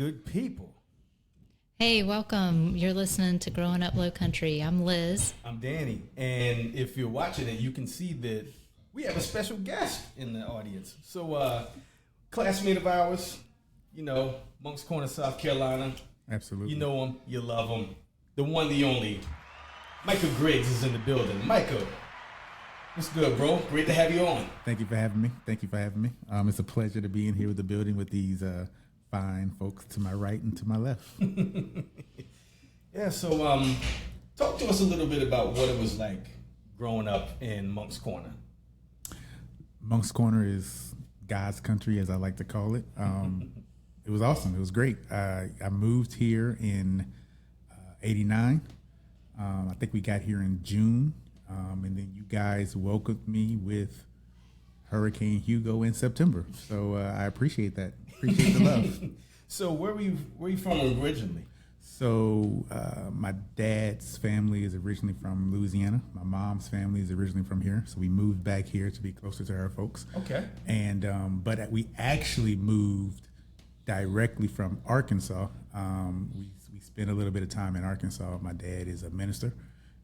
good people? Hey, welcome. You're listening to Growing Up Lowcountry. I'm Liz. I'm Danny, and if you're watching it, you can see that we have a special guest in the audience. So, classmate of ours, Moncks Corner, South Carolina. Absolutely. You know him, you love him. The one, the only, Micah Griggs is in the building. Micah, what's good, bro? Great to have you on. Thank you for having me. It's a pleasure to be in here with the building with these fine folks to my right and to my left. Yeah, so talk to us a little bit about what it was like growing up in Moncks Corner. Moncks Corner is God's country, as I like to call it. It was awesome. It was great. I moved here in '89. I think we got here in June, and then you guys welcomed me with Hurricane Hugo in September. So I appreciate that. Appreciate the love. So where were you from originally? So my dad's family is originally from Louisiana. My mom's family is originally from here. So we moved back here to be closer to our folks. Okay. And but we actually moved directly from Arkansas. We spent a little bit of time in Arkansas. My dad is a minister,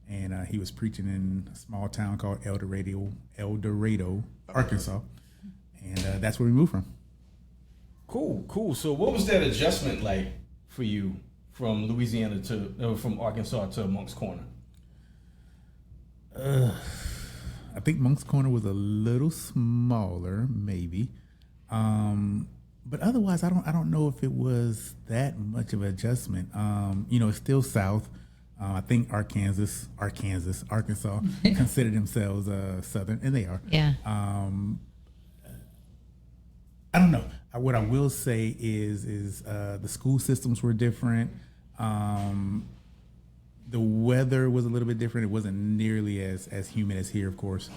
and he was preaching in a small town called El Dorado, Arkansas, and that's where we moved from. Cool. So what was that adjustment like for you from Louisiana from Arkansas to Moncks Corner? I think Moncks Corner was a little smaller, maybe. But otherwise, I don't know if it was that much of an adjustment. It's still south. I think Arkansas consider themselves southern, and they are. Yeah. I don't know. What I will say is the school systems were different. The weather was a little bit different. It wasn't nearly as humid as here, of course,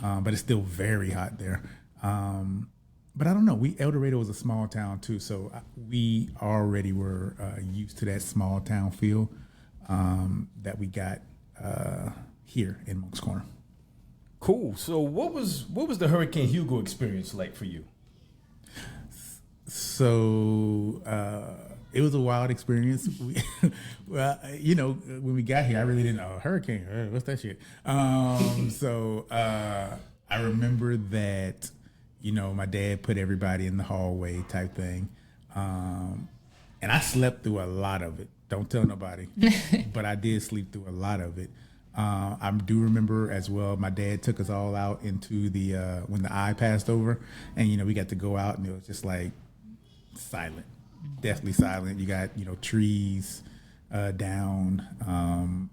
but it's still very hot there. But I don't know. El Dorado was a small town too, so we already were used to that small town feel that we got here in Moncks Corner. Cool. So what was the Hurricane Hugo experience like for you? So it was a wild experience. When we got here, I really didn't know hurricane. What's that shit? So I remember that. My dad put everybody in the hallway type thing. And I slept through a lot of it. Don't tell nobody. But I did sleep through a lot of it. I do remember as well, my dad took us all out into the, when the eye passed over. And, we got to go out and it was just like silent. Definitely silent. You got, trees down,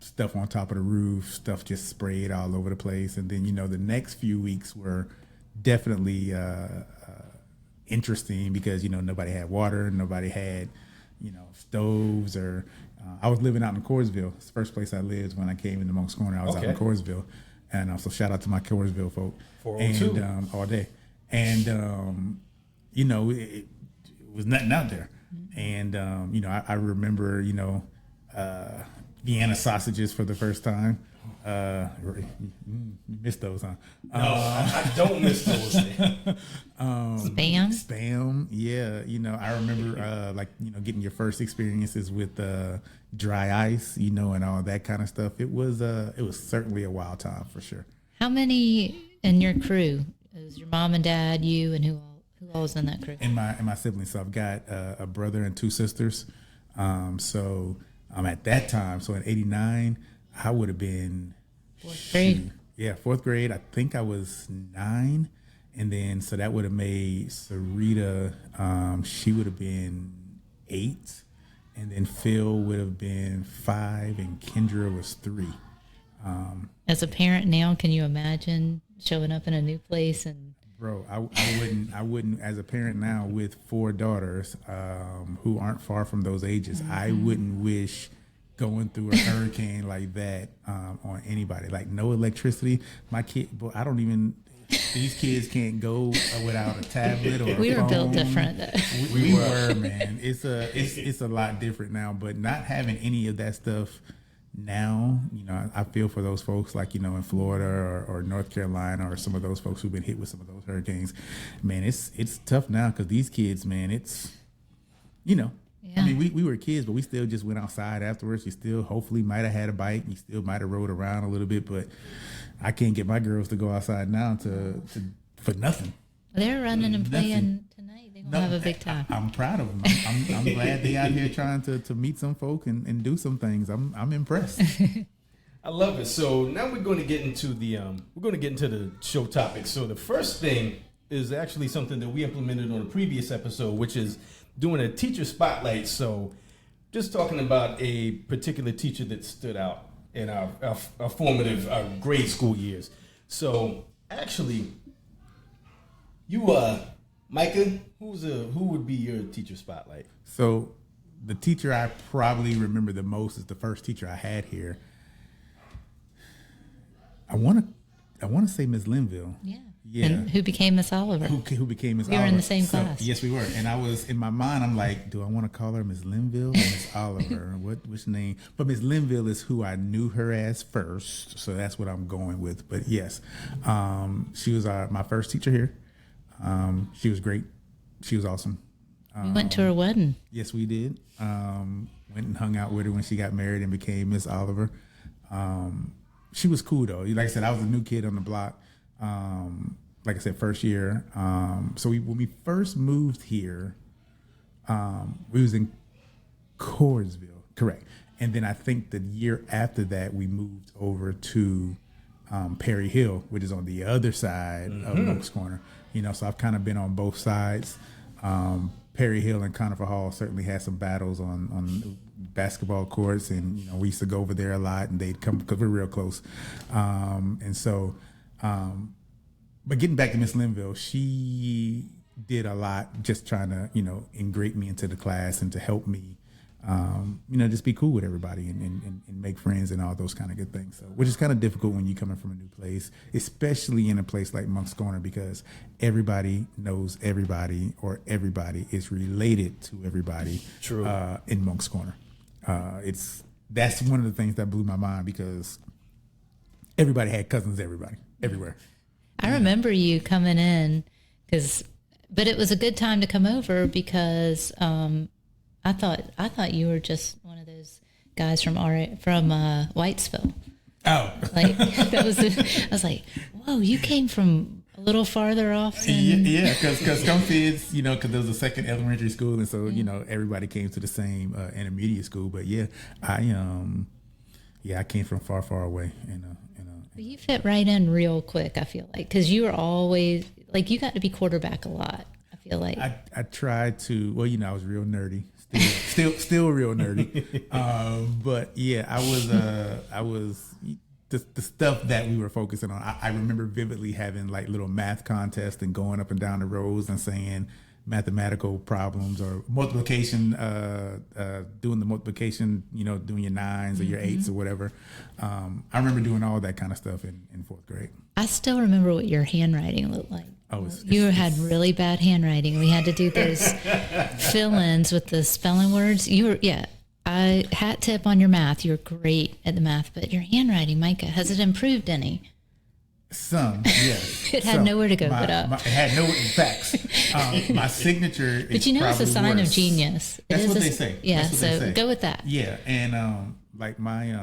stuff on top of the roof, stuff just sprayed all over the place. And then, the next few weeks were definitely interesting because, nobody had water, nobody had, stoves or I was living out in Corsville. It's the first place I lived when I came into Moncks Corner. I was out in Corsville. And also shout out to my Corsville folk. 402. And all day. And, it was nothing out there. And, I remember, Vienna sausages for the first time. You missed those, huh? No, I don't miss those. Spam, yeah. I remember getting your first experiences with dry ice, and all that kind of stuff. It was certainly a wild time for sure. How many in your crew? It was your mom and dad, you, and who all was in that crew? And my siblings. So I've got a brother and two sisters. At that time, so in '89, I would have been fourth grade. Yeah, fourth grade. I think I was 9, and then so that would have made Sarita. She would have been 8, and then Phil would have been 5, and Kendra was 3. As a parent now, can you imagine showing up in a new place and? Bro, I wouldn't. As a parent now with 4 daughters who aren't far from those ages, I wouldn't wish going through a hurricane like that on anybody. Like no electricity. My kid, but I don't even. These kids can't go without a tablet or. We a were phone. built different. We were, man. It's a lot different now. But not having any of that stuff now, I feel for those folks like, in Florida or North Carolina or some of those folks who've been hit with some of those hurricanes. Man, it's tough now because these kids, man, you know, Yeah. I mean, we were kids, but we still just went outside afterwards. You still hopefully might have had a bike. You still might have rode around a little bit, but I can't get my girls to go outside now for nothing. They're running and playing tonight. They're gonna have a big time. I'm proud of them. I'm glad they out here trying to meet some folk and do some things. I'm impressed. I love it. So now we're going to get into the show topic. So the first thing is actually something that we implemented on a previous episode, which is doing a teacher spotlight. So just talking about a particular teacher that stood out in our formative grade school years. So actually, you Micah, who would be your teacher spotlight? So the teacher I probably remember the most is the first teacher I had here. I want to say Ms. Linville. Yeah. Yeah. And who became Miss Oliver? Who became Miss We Oliver. were in the same class. Yes, we were. And I was, in my mind, I'm like, do I want to call her Miss Linville or Miss Oliver? Which name? But Miss Linville is who I knew her as first. So that's what I'm going with. But yes, she was my first teacher here. She was great. She was awesome. We went to her wedding. Yes, we did. Went and hung out with her when she got married and became Miss Oliver. She was cool though. Like I said, I was a new kid on the block. Like I said, first year. So when we first moved here, we was in Corsville, correct. And then I think the year after that, we moved over to Perry Hill, which is on the other side of Moncks Corner. You know, so I've kind of been on both sides. Perry Hill and Conifer Hall certainly had some battles on basketball courts, and you know we used to go over there a lot, and they'd come because we're real close. But getting back to Miss Linville, she did a lot, just trying to ingrate me into the class and to help me, just be cool with everybody and make friends and all those kind of good things. So, which is kind of difficult when you're coming from a new place, especially in a place like Moncks Corner, because everybody knows everybody, or everybody is related to everybody. True. In Moncks Corner. That's one of the things that blew my mind, because everybody had cousins, everywhere. I remember you coming in, but it was a good time to come over because I thought you were just one of those guys from Whitesville. Oh, like I was like, whoa, you came from a little farther off. Yeah, because some kids, because there was a second elementary school, and so everybody came to the same intermediate school. But yeah, I came from far away, But you fit right in real quick, I feel like, because you were always, like, you got to be quarterback a lot, I feel like. I tried to, I was real nerdy, still real nerdy. But yeah, I was the stuff that we were focusing on. I remember vividly having like little math contests and going up and down the rows and saying mathematical problems or multiplication, doing the multiplication, doing your 9s or your 8s or whatever. I remember doing all that kind of stuff in 4th grade. I still remember what your handwriting looked like. Oh, you had really bad handwriting. We had to do those fill-ins with the spelling words. I hat tip on your math. You're great at the math, but your handwriting, Micah, has it improved any? Some, yes. It had nowhere to go but up. It had no facts. My signature is but it's a sign worse. of genius. That's what they say. Yeah, That's what they say. Go with that. Yeah, and like my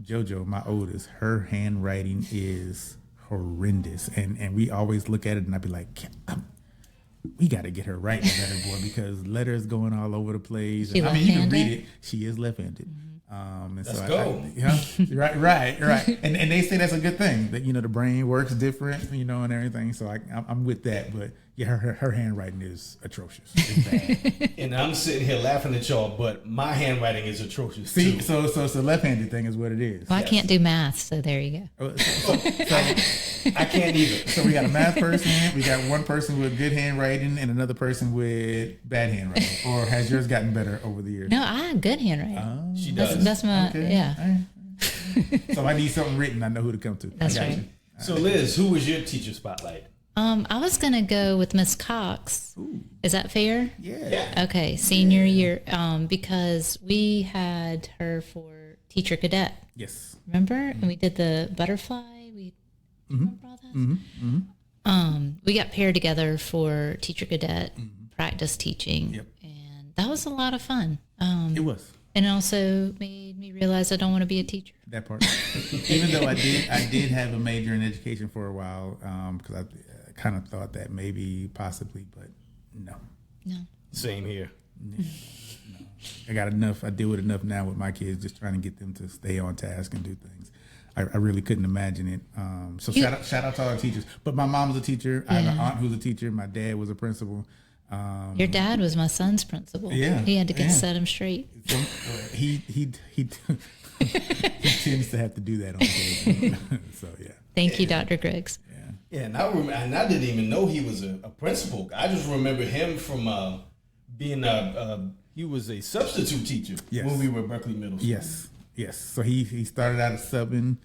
JoJo, my oldest, her handwriting is horrendous, and we always look at it, and I'd be like, we got to get her writing better, boy, because letters going all over the place. You can read it. She is left-handed. And Let's go. Right. And they say that's a good thing, that the brain works different, and everything. So I'm with that. But yeah, her handwriting is atrocious. It's bad. And I'm sitting here laughing at y'all, but my handwriting is atrocious See, too. so it's a left-handed thing is what it is. Well, I can't do math, so there you go. So I can't either. So we got a math person, we got one person with good handwriting and another person with bad handwriting. Or has yours gotten better over the years? No, I have good handwriting. She does. That's my, Okay. yeah. All right. So if I need something written, I know who to come to. That's I got right. you. So Liz, who was your teacher spotlight? I was going to go with Miss Cox. Ooh. Is that fair? Yeah. Okay, senior year, because we had her for teacher cadet. Yes. Remember? And we did the butterfly. Remember all that? We got paired together for teacher cadet practice teaching. Yep. And that was a lot of fun. It was. And it also made me realize I don't want to be a teacher. That part. Even though I did have a major in education for a while, because I kind of thought that maybe, possibly, but no. Same here. No. I got enough. I deal with enough now with my kids, just trying to get them to stay on task and do things. I really couldn't imagine it. So shout out to all our teachers. But my mom was a teacher. I have an aunt who's a teacher. My dad was a principal. Your dad was my son's principal. Yeah, he had to set him straight. So, he tends to have to do that on occasion. So yeah. Thank you, Dr. Griggs. Yeah, and I didn't even know he was a principal. I just remember him from being he was a substitute teacher when we were at Berkeley Middle School. Yes. So he started out as subbing,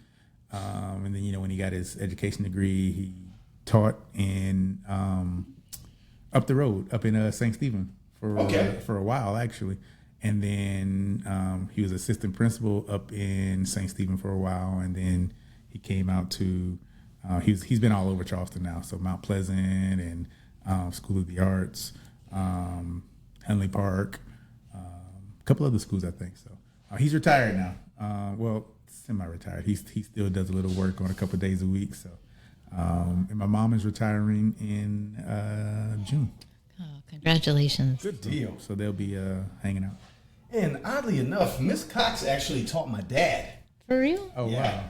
and then when he got his education degree, he taught in up the road, up in St. Stephen for a while actually, and then he was assistant principal up in St. Stephen for a while, and then he came out to he's been all over Charleston now, so Mount Pleasant and School of the Arts, Henley Park, a couple other schools I think. So he's retired now. Well, semi-retired. He still does a little work on a couple of days a week. So. And my mom is retiring in June. Oh, congratulations. Good deal. So they'll be hanging out. And oddly enough, Miss Cox actually taught my dad. For real? Oh, yeah.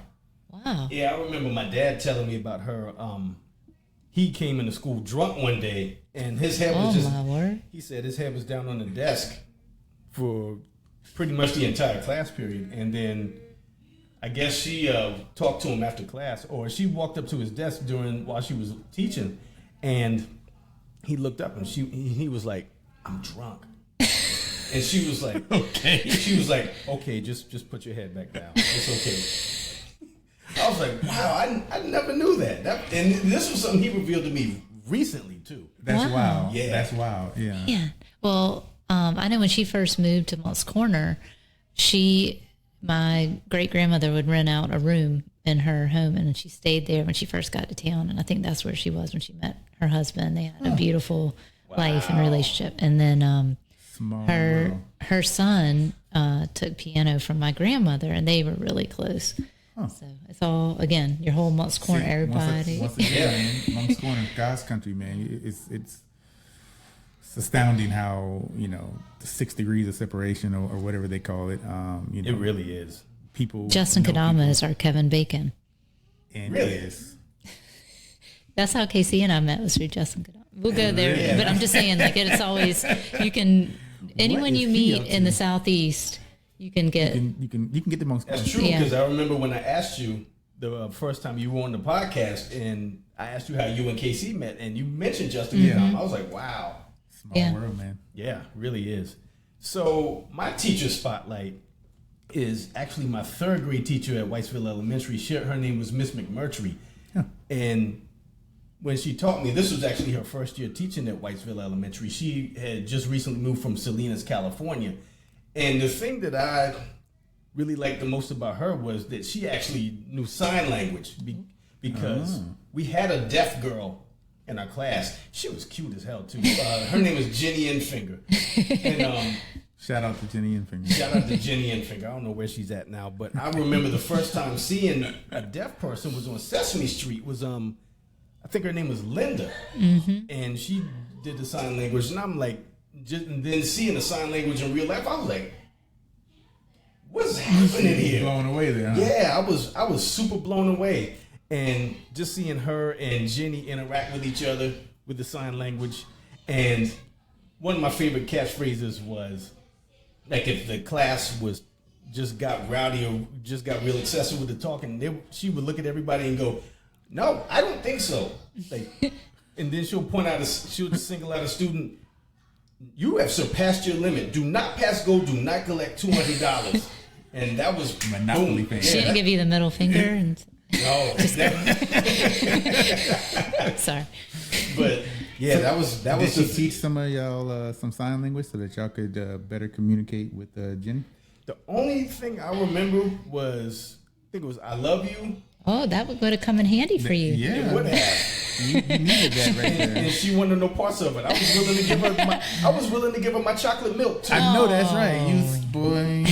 Wow. Yeah, I remember my dad telling me about her. He came into school drunk one day, and his head was just... my word. He said his head was down on the desk for pretty much the entire class period. And then... I guess she talked to him after class, or she walked up to his desk while she was teaching, and he looked up and he was like, "I'm drunk," and she was like, "Okay." She was like, "Okay, just put your head back down. It's okay." I was like, "Wow, I never knew that." And this was something he revealed to me recently too. That's Wow. wild. Yeah, that's wild. Yeah. Yeah. Well, I know when she first moved to Moncks Corner, my great-grandmother would rent out a room in her home, and she stayed there when she first got to town. And I think that's where she was when she met her husband. They had a beautiful life and relationship. And then her son took piano from my grandmother, and they were really close. So it's all, again, your whole Moncks Corner, everybody. Once again, man, Moncks Corner, God's country, man. It's astounding how the 6 degrees of separation or whatever they call it. It really is. People. Justin Kadama is our Kevin Bacon. And really is. That's how KC and I met, was through Justin Kadama. We'll go there, but I'm just saying, like, it's always anyone you meet in the Southeast, you can get. You can get the most. That's true, because I remember when I asked you the first time you were on the podcast, and I asked you how you and KC met, and you mentioned Justin Kadama. I was like, wow. Small world, man. Yeah, really is. So my teacher spotlight is actually my 3rd grade teacher at Whitesville Elementary. Her name was Miss McMurtry. And when she taught me, this was actually her first year teaching at Whitesville Elementary. She had just recently moved from Salinas, California. And the thing that I really liked the most about her was that she actually knew sign language because we had a deaf girl in our class. She was cute as hell too. Her name was Jenny Enfinger. And shout out to Jenny Enfinger. Shout out to Jenny Enfinger. I don't know where she's at now, but I remember the first time seeing a deaf person was on Sesame Street. Was I think her name was Linda, and she did the sign language, and I'm like, and then seeing the sign language in real life, I was like, what's happening here? Blown away there. Huh? Yeah, I was super blown away. And just seeing her and Jenny interact with each other with the sign language. And one of my favorite catchphrases was, like, if the class just got rowdy or just got real excessive with the talking, she would look at everybody and go, "No, I don't think so." Like, and then she'll just single out a student. "You have surpassed your limit. Do not pass go. Do not collect $200. And that was Monopoly thing. She didn't give you the middle finger and. No, sorry. But yeah, that was. Did she teach some of y'all some sign language so that y'all could better communicate with Jenny? The only thing I remember was, I think it was "I love you." Oh, that would have come in handy for you. Yeah, It would have. You needed that right there. And she wanted no parts of it. I was willing to give her my chocolate milk too. I know that's right. You boy.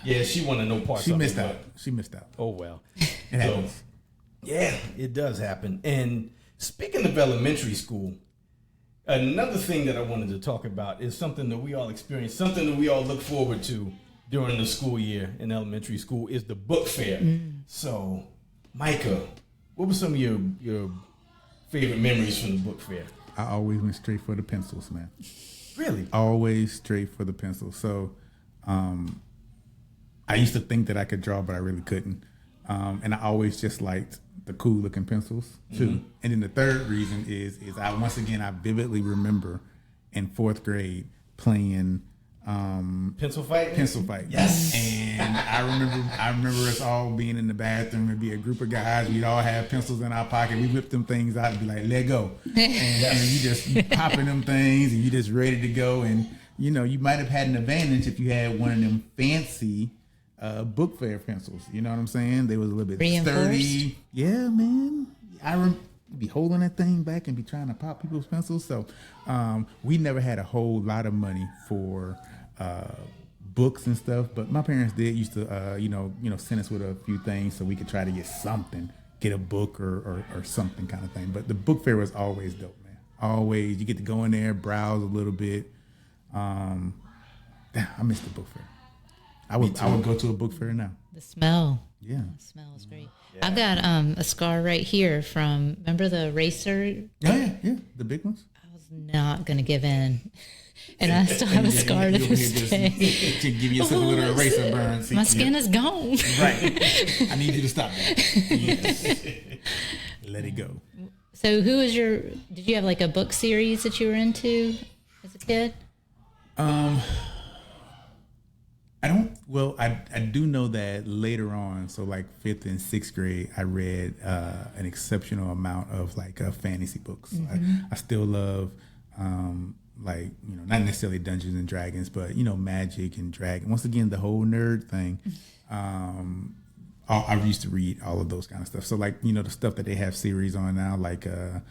Yeah, she wanted no parts She of missed it. out. She missed out. Oh well. It happens. Yeah, it does happen. And speaking of elementary school, another thing that I wanted to talk about is something that we all experience, something that we all look forward to during the school year in elementary school is the book fair. So, Micah, what were some of your favorite memories from the book fair? I always went straight for the pencils, man. Really? Always straight for the pencils. So, I used to think that I could draw, but I really couldn't. And I always just liked the cool looking pencils too. And then the third reason is I vividly remember in 4th grade playing Pencil fight? Pencil fight. Yes. And I remember us all being in the bathroom. It'd be a group of guys. We'd all have pencils in our pocket. We whip them things out and be like, let go. And you popping them things and you just ready to go. And you know, you might have had an advantage if you had one of them fancy book fair pencils. You know what I'm saying? They was a little bit sturdy. Yeah, man. Be holding that thing back and be trying to pop people's pencils. So we never had a whole lot of money for books and stuff, but my parents used to send us with a few things so we could try to get something, get a book or something kind of thing. But the book fair was always dope, man. Always. You get to go in there, browse a little bit. I miss the book fair. I would go to a book fair now. The smell. Yeah. The smell is great. Yeah. I've got a scar right here from, remember the racer? Yeah. The big ones. I was not going to give in. And I still have a scar to this day. To give yourself a little eraser burn. My skin is gone. Right. I need you to stop that. Yes. Let it go. So did you have like a book series that you were into as a kid? I do know that later on, so like 5th and 6th grade, I read an exceptional amount of like fantasy books. Mm-hmm. I still love not necessarily Dungeons and Dragons, but magic and dragon. Once again, the whole nerd thing. I used to read all of those kind of stuff. So like the stuff that they have series on now, like The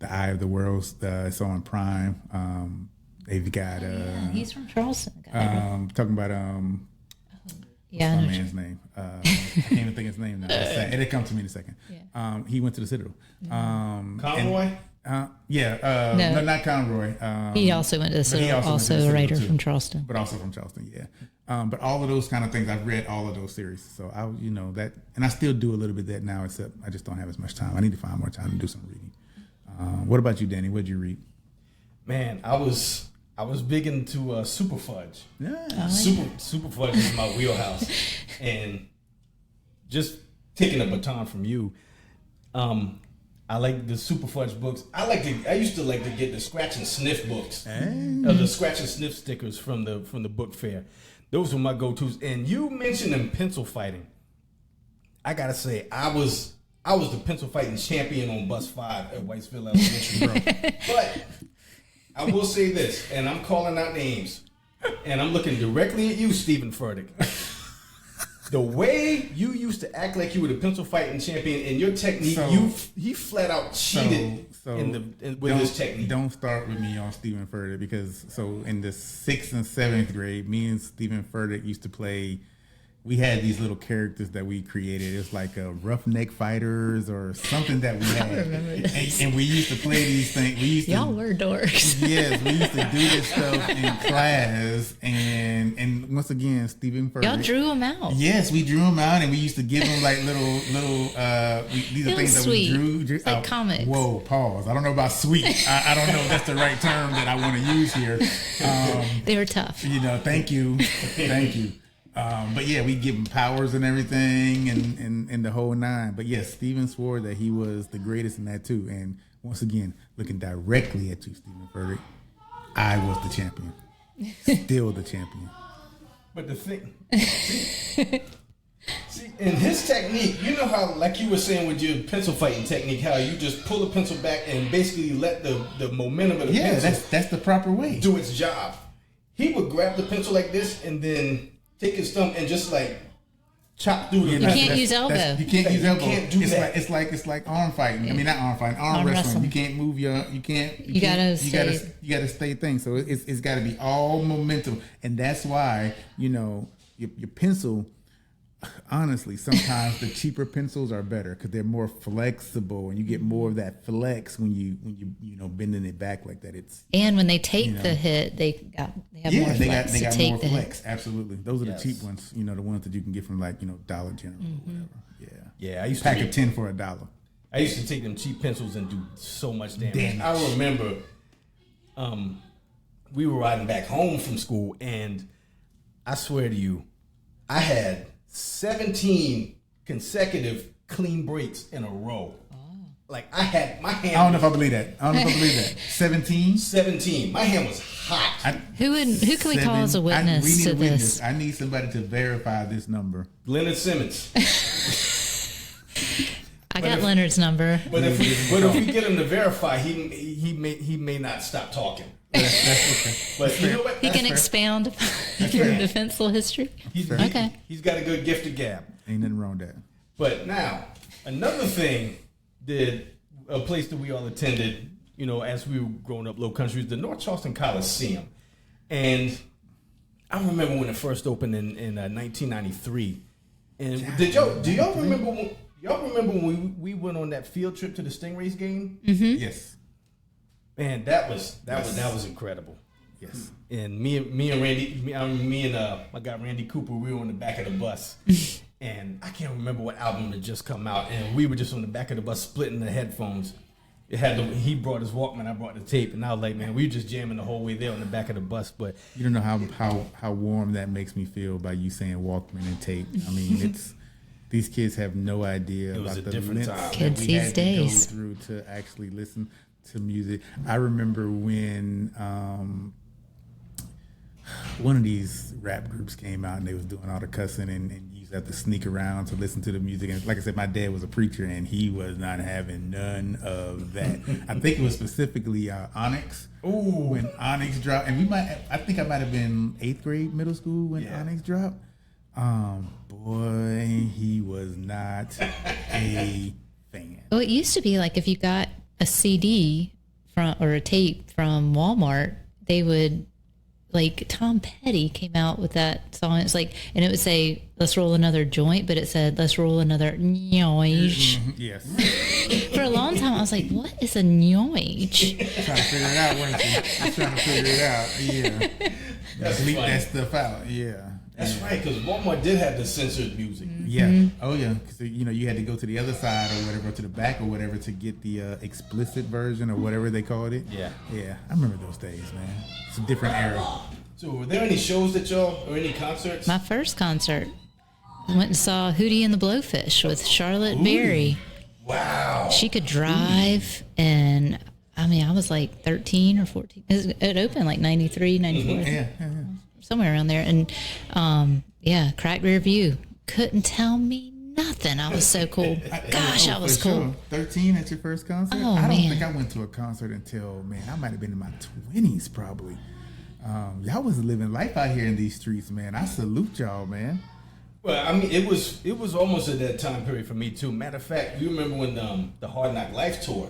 Eye of the World, it's on Prime. They've got he's from Charleston. Talking about what's my man's name? I can't even think his name now. It'll come to me in a second. Yeah. He went to the Citadel. Conroy? No, not Conroy. He also went to the Citadel. Also a writer from Charleston. But also from Charleston, yeah. But all of those kind of things, I've read all of those series. So that, and I still do a little bit of that now, except I just don't have as much time. I need to find more time to do some reading. What about you, Danny? What did you read? Man, I was big into Super Fudge. Yeah. Super Fudge is my wheelhouse. And just taking a baton from you, I like the Super Fudge books. I used to like to get the scratch and sniff books. The scratch and sniff stickers from the book fair. Those were my go-tos. And you mentioned them pencil fighting. I gotta say, I was the pencil fighting champion on bus 5 at Whitesville Elementary. But I will say this, and I'm calling out names, and I'm looking directly at you, Stephen Furtick. The way you used to act like you were the pencil fighting champion and your technique, he flat out cheated with his technique. Don't start with me on Stephen Furtick because in the 6th and 7th grade, me and Stephen Furtick used to play. We had these little characters that we created. It was like a Roughneck Fighters or something that we had. I remember this. And we used to play these things. Y'all were dorks. Yes, we used to do this stuff in class. And once again, Stephen Furtick. Y'all drew them out. Yes, we drew them out, and we used to give them like little. These are things that we drew. It's like comics. Whoa, pause. I don't know about sweet. I don't know if that's the right term that I want to use here. They were tough. Thank you. But yeah, we give him powers and everything and the whole nine. But yes, Stephen swore that he was the greatest in that too. And once again, looking directly at you, Stephen Furtick, I was the champion. Still the champion. But the thing, see, in his technique, you know how, like you were saying with your pencil fighting technique, how you just pull the pencil back and basically let the momentum of the pencil that's the proper way. Do its job. He would grab the pencil like this and then take his thumb and just like chop through the. You can't use elbow. You can't use elbow. Can't do that. It's like arm fighting. I mean, not arm fighting, arm wrestling. You can't move your. You gotta stay things. So it's got to be all momentum, and that's why your pencil. Honestly, sometimes the cheaper pencils are better because they're more flexible, and you get more of that flex when you bending it back like that. And when they take the hit, they have more flex. They got more flex. Hit. Absolutely, those are the cheap ones. The ones that you can get from Dollar General or whatever. Yeah. I used pack to of 10 for $1. I used to take them cheap pencils and do so much damage. I remember, we were riding back home from school, and I swear to you, I had 17 consecutive clean breaks in a row. Like I had my hand. I don't know if I believe that. 17. 17. My hand was hot. Who can we call as a witness to this? I need somebody to verify this number. Leonard Simmons. I got Leonard's number. But if we get him to verify, he may not stop talking. That's okay. But you know what? He can expound your defensive history. He's got a good gift of gab. Ain't nothing wrong with that. But now, another thing that a place that we all attended, as we were growing up low country, is the North Charleston Coliseum. And I remember when it first opened in 1993. And do y'all remember when we went on that field trip to the Stingrays game? Mm-hmm. Yes. Man, that was incredible. Yes. And me and Randy, my guy Randy Cooper, we were on the back of the bus, and I can't remember what album had just come out, and we were just on the back of the bus splitting the headphones. He brought his Walkman, I brought the tape, and I was like, man, we were just jamming the whole way there on the back of the bus. But you don't know how warm that makes me feel by you saying Walkman and tape. I mean, these kids have no idea about the lengths that kids we had these days to go through to actually listen to music. I remember when one of these rap groups came out and they was doing all the cussing and you used to have to sneak around to listen to the music. And like I said, my dad was a preacher and he was not having none of that. I think it was specifically Onyx. Ooh. When Onyx dropped, and I think I might have been 8th grade middle school when Onyx dropped. Boy, he was not a fan. Well, it used to be like if you got a CD or a tape from Walmart, they would, like Tom Petty came out with that song. It's like, and it would say, "Let's roll another joint," but it said, "Let's roll another noise." Yes. For a long time, I was like, "What is a noise?" Trying to figure it out, weren't you? Trying to figure it out. Yeah. Bleep that stuff out. Yeah. That's right, because Walmart did have the censored music. Yeah. Mm-hmm. Oh, yeah. Because, you had to go to the other side or whatever, to the back or whatever, to get the explicit version or whatever they called it. Yeah. Yeah. I remember those days, man. It's a different era. So were there any shows or any concerts? My first concert, I went and saw Hootie and the Blowfish with Charlotte Berry. Wow. She could drive, and I mean, I was like 13 or 14. It opened like 93, 94. Yeah. Somewhere around there. And cracked rear view. Couldn't tell me nothing. I was so cool. Gosh, I was cool. Sure. 13 at your first concert? Oh, I don't man. think I went to a concert until, I might have been in my 20s probably. Y'all was living life out here in these streets, man. I salute y'all, man. Well, I mean, it was almost at that time period for me too. Matter of fact, you remember when the Hard Knock Life tour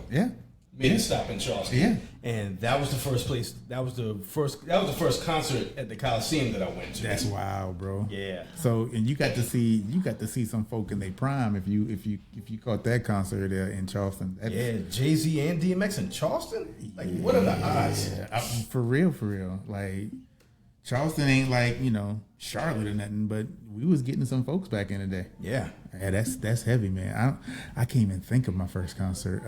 made a stop in Charleston? Yeah. And that was the first place. That was the first concert at the Coliseum that I went to. That's wild, bro. Yeah. So, and you got to see some folk in their prime if you caught that concert in Charleston. Jay-Z and DMX in Charleston. Like, what are the odds? Yeah. For real. Like, Charleston ain't like Charlotte or nothing, but we was getting some folks back in the day. Yeah. That's heavy, man. I can't even think of my first concert.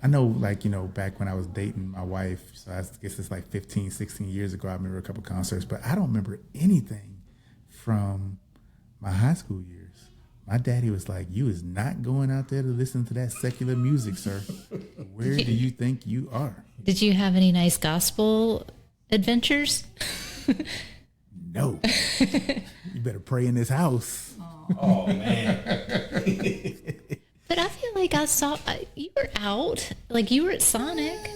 I know, back when I was dating my wife, so I guess it's like 15, 16 years ago, I remember a couple concerts, but I don't remember anything from my high school years. My daddy was like, "You is not going out there to listen to that secular music, sir. Where do you think you are?" Did you have any nice gospel adventures? No. You better pray in this house. Oh, man. But I feel like I saw you were out, like you were at Sonic.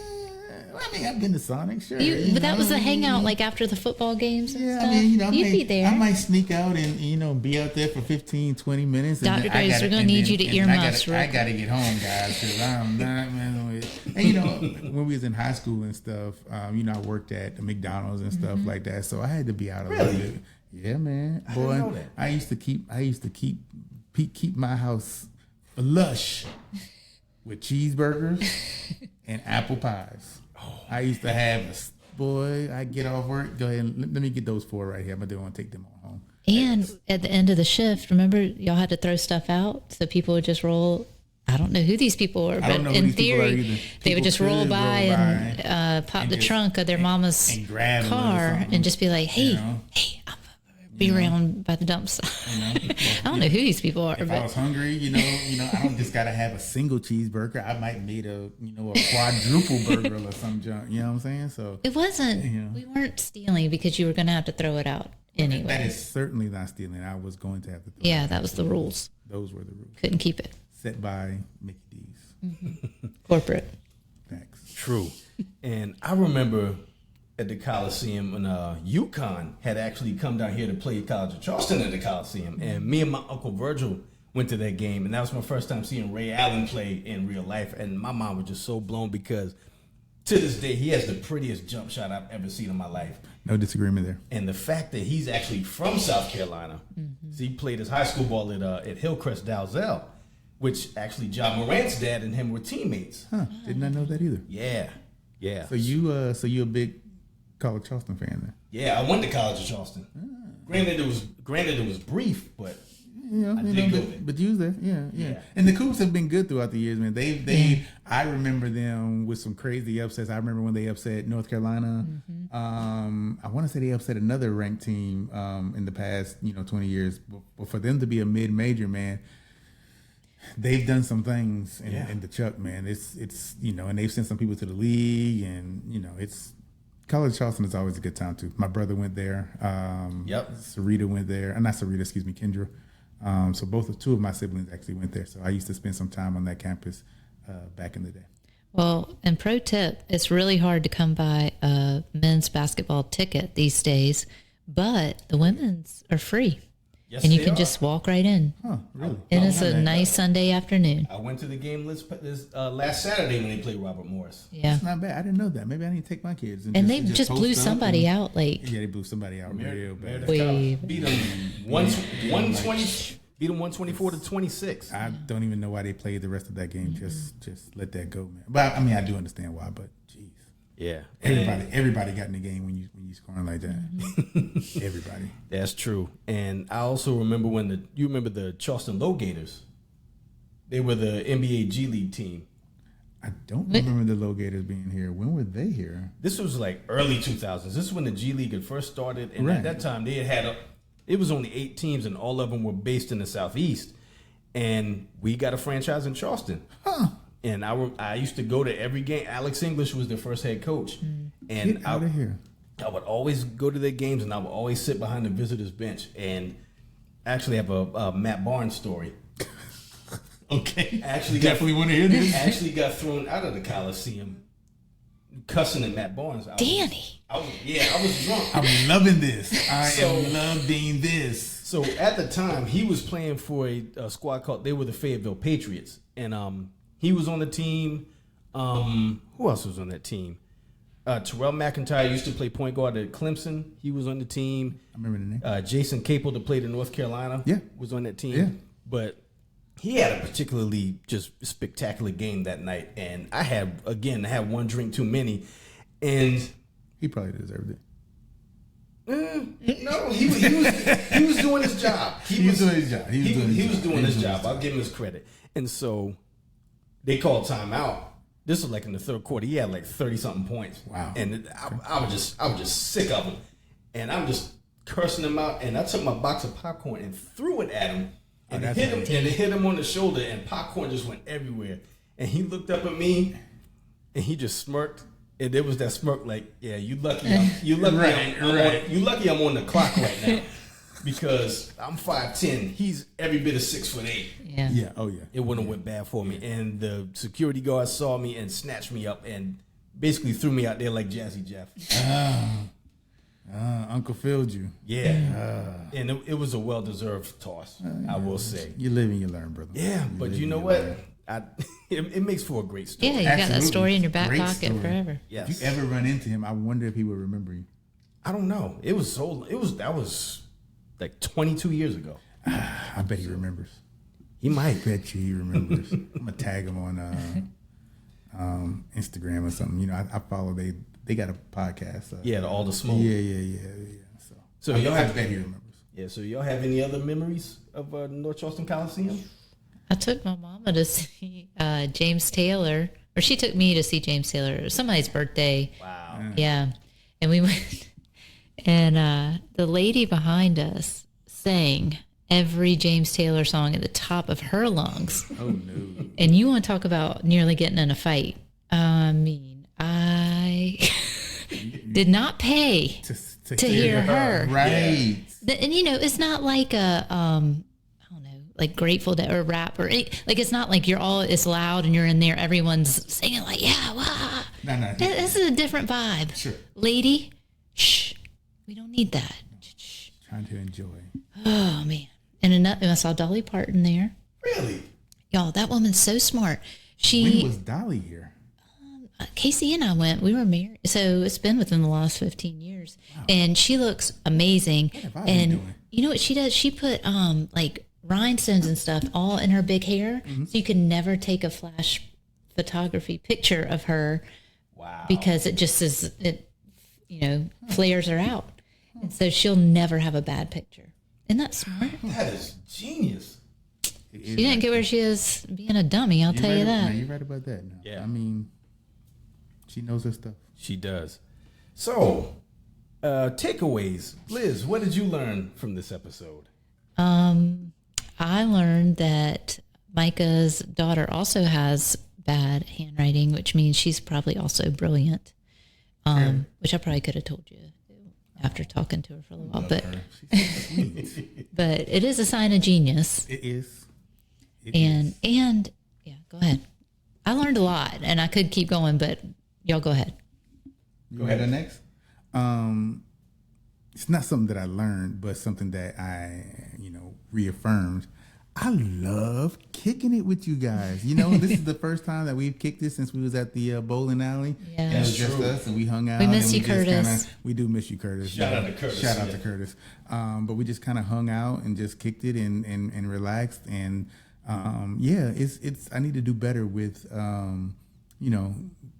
I mean, I've been to Sonic, sure. But that was a hangout, like after the football games and stuff. I mean, You'd be there. I might sneak out and, be out there for 15, 20 minutes. Dr. Graves, we're going to need you to earmuffs. I got to get home, guys, because I'm not messing with. And, when we was in high school and stuff, I worked at the McDonald's and stuff like that, so I had to be out a little bit. Yeah, man. Boy, I used to keep my house lush with cheeseburgers and apple pies. I used to have I get off work, go ahead and let me get those 4 right here. I'm going to want to take them all home. And at the end of the shift, remember y'all had to throw stuff out so people would just roll. I don't know who these people are, but in theory, they would just roll by and pop the trunk of their mama's car and just be like, hey, I'm be around by the dump site. I don't know who these people are. If I was hungry, I don't just gotta have a single cheeseburger. I might need a quadruple burger or some junk. You know what I'm saying? So it wasn't. We weren't stealing because you were gonna have to throw it out anyway. That is certainly not stealing. I was going to have to. That was the rules. Those were the rules. Couldn't keep it. Set by Mickey D's. Corporate. Thanks. True. And I remember at the Coliseum when UConn had actually come down here to play College of Charleston at the Coliseum. And me and my Uncle Virgil went to that game. And that was my first time seeing Ray Allen play in real life. And my mom was just so blown because to this day, he has the prettiest jump shot I've ever seen in my life. No disagreement there. And the fact that he's actually from South Carolina. So he played his high school ball at Hillcrest Dalzell, which actually John Morant's dad and him were teammates. Huh. Did not know that either. Yeah. So you a big College Charleston fan then? Yeah, I went to College of Charleston. Granted, it was brief, but I did go there. But you was there, yeah. And the Cougs have been good throughout the years, man. I remember them with some crazy upsets. I remember when they upset North Carolina. I want to say they upset another ranked team in the past, 20 years. But for them to be a mid-major, man, they've done some things in the Chuck, man. It's and they've sent some people to the league, and it's. College Charleston is always a good time too. My brother went there. Sarita went there. Not Sarita, excuse me, Kendra. So two of my siblings actually went there. So I used to spend some time on that campus back in the day. Well, and pro tip, it's really hard to come by a men's basketball ticket these days, but the women's are free. Yes, and you can just walk right in. Huh, really? And it's a nice Sunday afternoon. I went to the game this last Saturday when they played Robert Morris. Yeah. It's not bad. I didn't know that. Maybe I need to take my kids. And they just blew somebody out. Yeah, they blew somebody out real bad. Beat them 120. Beat them 124 to 26. I don't even know why they played the rest of that game. Just let that go, man. But I mean, I do understand why. But geez, yeah, everybody got in the game when you scoring like that. Everybody. That's true. And I also remember you remember the Charleston Low Gators. They were the NBA G League team. I don't remember the Low Gators being here. When were they here? This was like early 2000s. This is when the G League had first started, and at that time they had it was only 8 teams, and all of them were based in the Southeast. And we got a franchise in Charleston. Huh. And I used to go to every game. Alex English was their first head coach. And Get out of here. I would always go to their games, and I would always sit behind the visitors' bench. And I actually have a Matt Barnes story. Okay. Definitely want to hear this. Actually got thrown out of the Coliseum cussing at Matt Barnes. Danny. I was drunk. I'm loving this. I am loving this. So at the time, he was playing for a squad called, they were the Fayetteville Patriots. And he was on the team. Who else was on that team? Terrell McIntyre used to play point guard at Clemson. He was on the team. I remember the name. Jason Capel, that played in North Carolina, was on that team. Yeah. But he had a particularly just spectacular game that night. And I had one drink too many. And he probably deserved it. No, he was doing his job. He was doing his job. I'll give him his credit. And so they called timeout. This was like in the third quarter. He had like 30-something points. Wow. And I was just sick of him. And I'm just cursing him out. And I took my box of popcorn and threw it at him. And it hit him on the shoulder. And popcorn just went everywhere. And he looked up at me. And he just smirked. And there was that smirk like, yeah, you lucky I'm on the clock right now. Because I'm 5'10". He's every bit of 6'8". Yeah. Oh yeah. It wouldn't have went bad for me. And the security guard saw me and snatched me up and basically threw me out there like Jazzy Jeff. Uncle filled you. Yeah. And it was a well-deserved toss, I will say. You live and you learn, brother. Yeah, but you know what? It makes for a great story. Yeah, you got that story in your back Great pocket story. forever. Yes. If you ever run into him, I wonder if he would remember you. I don't know. That was like 22 years ago. I bet he remembers. He might. Bet you he remembers. I'm gonna tag him on Instagram or something. You know, I follow they got a podcast. Yeah, All the Smoke. Yeah. So y'all I bet he remembers. Yeah, so y'all have any other memories of North Charleston Coliseum? I took my mama to see James Taylor, or she took me to see James Taylor. It was somebody's birthday. Wow. Yeah. And we went, and the lady behind us sang every James Taylor song at the top of her lungs. Oh, no. And you want to talk about nearly getting in a fight. I mean, I did not pay to hear her. Right. Yeah. And, you know, it's not like a, I don't know, like Grateful Dead or rap or like, it's not like it's loud and you're in there, everyone's singing like, yeah, wow. No. This is a different vibe. Sure. Lady, shh, we don't need that. Shh. Trying to enjoy. Oh, man. And I saw Dolly Parton there. Really? Y'all, that woman's so smart. When was Dolly here? Casey and I went. We were married, so it's been within the last 15 years. Wow. And she looks amazing. What have I and been doing? You know what she does? She put like rhinestones and stuff all in her big hair, so you can never take a flash photography picture of her. Wow. Because it just flares her out, and so she'll never have a bad picture. Isn't that smart? That is genius. She didn't get where she is being a dummy. I'll tell you that. No, you're right about that. No. Yeah. I mean, she knows her stuff. She does. So, takeaways. Liz, what did you learn from this episode? I learned that Micah's daughter also has bad handwriting, which means she's probably also brilliant, which I probably could have told you after talking to her for a little while. But but it is a sign of genius. It is. And yeah, go ahead. I learned a lot, and I could keep going, but y'all go ahead. Go ahead. Next. It's not something that I learned, but something that I, reaffirmed. I love kicking it with you guys. You know, this is the first time that we've kicked it since we was at the bowling alley. Yeah. And it was just us, and we hung out. We miss and you, Curtis. We do miss you, Curtis. Shout out to Curtis. Shout out to Curtis. But we just kind of hung out and just kicked it and relaxed. And it's I need to do better with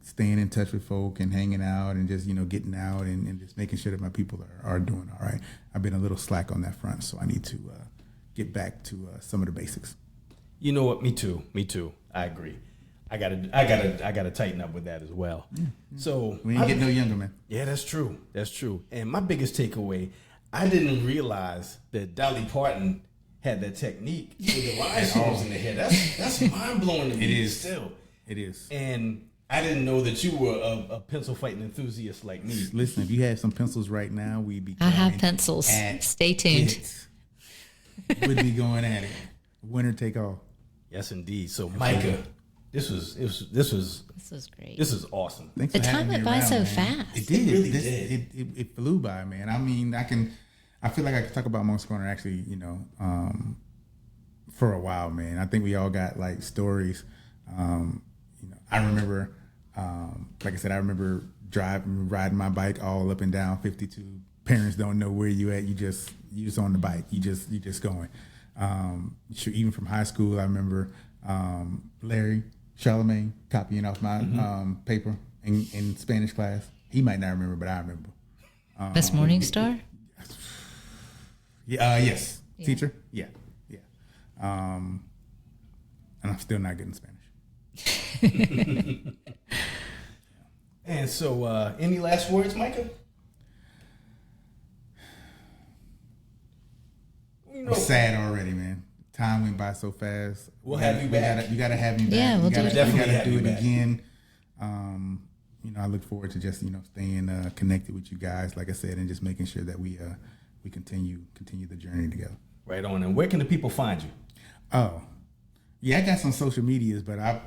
staying in touch with folk and hanging out and just getting out and just making sure that my people are doing all right. I've been a little slack on that front, so I need to get back to some of the basics. You know what? Me too. I agree. I gotta tighten up with that as well. Yeah. So we ain't getting no younger, man. Yeah, that's true. And my biggest takeaway, I didn't realize that Dolly Parton had that technique with the rhinestones in the hair. That's mind blowing to me. It is still. It is. And I didn't know that you were a pencil fighting enthusiast like me. Listen, if you had some pencils right now, we'd be. I have pencils. Stay tuned. We'd be going at it. Winner take all. Yes, indeed. So, Micah, this was great. This is awesome. Thanks the for time went by so fast. It did. It really did. It flew by, man. I mean, I feel like I could talk about Moncks Corner actually, for a while, man. I think we all got like stories. I remember, like I said, I remember riding my bike all up and down 52. Parents don't know where you at. You just on the bike. You just going. Even from high school, I remember Larry Charlemagne copying off my paper in Spanish class. He might not remember, but I remember. Miss Morningstar? Yes. Yeah. Teacher? Yeah. And I'm still not good in Spanish. And so, any last words, Micah? I'm sad already, man. Time went by so fast. We'll have you back. You got to have me back. Yeah, we'll do it. You got Definitely to do it back. again. I look forward to just staying connected with you guys, like I said, and just making sure that we continue the journey together. Right on. And where can the people find you? Oh, Yeah, I got some social medias, but I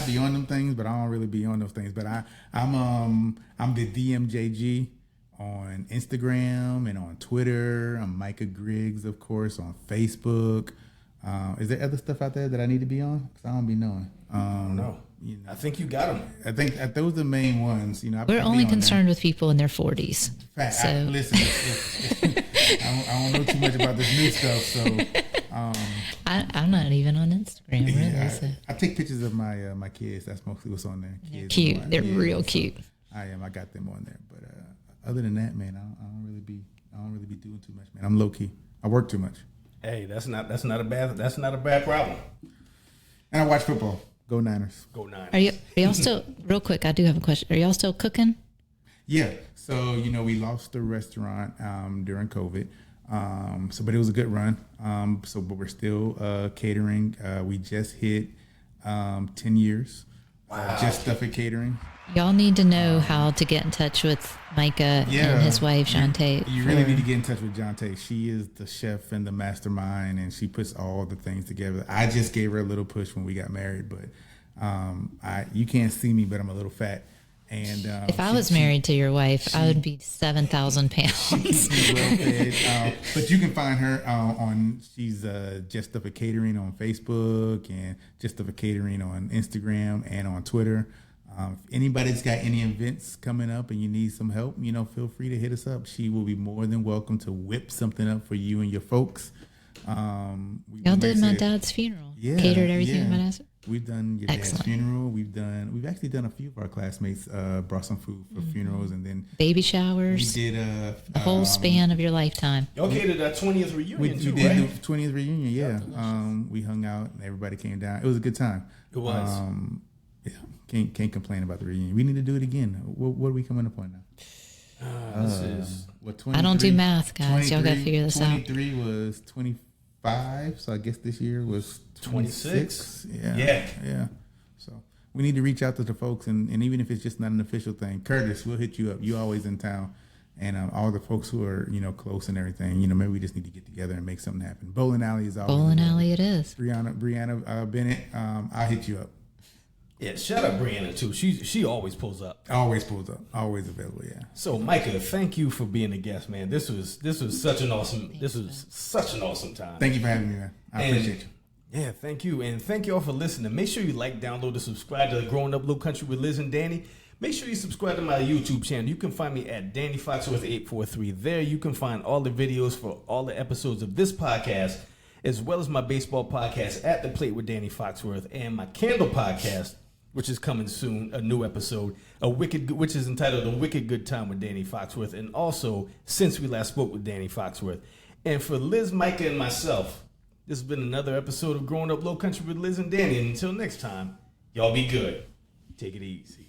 be on them things, but I don't really be on those things. But I'm the DMJG on Instagram and on Twitter. I'm Micah Griggs, of course, on Facebook. Is there other stuff out there that I need to be on? Because I don't be knowing. No. You know, I think you got them. I think those are the main ones. You know, We're only concerned with people in their 40s. Fact, So. listen, I don't know too much about this new stuff, so. I'm not even on Instagram, really. Yeah, I take pictures of my kids. That's mostly what's on there. They're Kids cute. They're kids. real cute. I got them on there. But other than that, man, I don't really be doing too much, man. I'm low key. I work too much. Hey, that's not a bad problem. And I watch football. Go Niners. Go Niners. Are y'all still, real quick, I do have a question. Are y'all still cooking? Yeah. So, we lost the restaurant during COVID. But it was a good run. But we're still catering. We just hit 10 years. Wow. Just stuff at catering. Y'all need to know how to get in touch with Micah and his wife, Shantae. You really need to get in touch with Shantae. She is the chef and the mastermind, and she puts all the things together. I just gave her a little push when we got married, but you can't see me, but I'm a little fat. And if I was married to your wife, I would be 7,000 pounds. She's well fed. But you can find her she's Just Stuff at Catering on Facebook and Just Stuff at Catering on Instagram and on Twitter. If anybody's got any events coming up and you need some help, feel free to hit us up. She will be more than welcome to whip something up for you and your folks. Y'all did my dad's funeral. Yeah, catered everything yeah. at my dad's. We've done your dad's funeral. We've actually done a few of our classmates brought some food for funerals, and then baby showers. We did the whole span of your lifetime. Y'all catered that 20th reunion we too, did right? the 20th reunion. Yeah, we hung out and everybody came down. It was a good time. It was. Yeah, can't complain about the reunion. We need to do it again. What are we coming up on now? This is what? I don't do math, guys. Y'all got to figure this out. 23 was 25, so I guess this year was 26. Yeah. So we need to reach out to the folks, and even if it's just not an official thing, Curtis, we'll hit you up. You always in town, and all the folks who are close and everything. Maybe we just need to get together and make something happen. Bowling alley is always bowling alley. It is. Brianna Bennett. I'll hit you up. Yeah, shout out Brianna too. She always pulls up. Always pulls up. Always available. Yeah. So Micah, thank you for being a guest, man. This was such an awesome time. Thank you for having me, man. I appreciate you. Yeah, thank you. And thank you all for listening. Make sure you like, download, and subscribe to Growing Up Lowcountry with Liz and Danny. Make sure you subscribe to my YouTube channel. You can find me at Danny Foxworth 843. There you can find all the videos for all the episodes of this podcast, as well as my baseball podcast, At the Plate with Danny Foxworth, and my Candle podcast, which is coming soon, a new episode, which is entitled A Wicked Good Time with Danny Foxworth, and also Since We Last Spoke with Danny Foxworth. And for Liz, Micah, and myself, this has been another episode of Growing Up Lowcountry with Liz and Danny. And until next time, y'all be good. Take it easy.